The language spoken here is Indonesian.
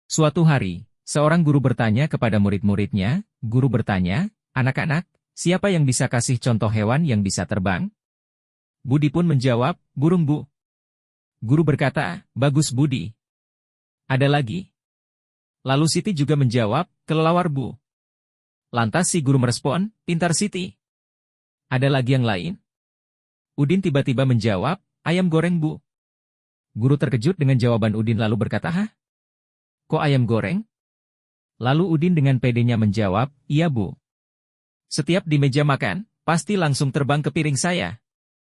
Suatu hari, seorang guru bertanya kepada murid-muridnya, guru bertanya, anak-anak, siapa yang bisa kasih contoh hewan yang bisa terbang? Budi pun menjawab, burung bu. Guru berkata, bagus Budi. Ada lagi? Lalu Siti juga menjawab, kelelawar bu. Lantas si guru merespon, pintar Siti. Ada lagi yang lain? Udin tiba-tiba menjawab, ayam goreng bu. Guru terkejut dengan jawaban Udin lalu berkata, hah? Kok ayam goreng? Lalu Udin dengan pedenya menjawab, iya bu. Setiap di meja makan, pasti langsung terbang ke piring saya.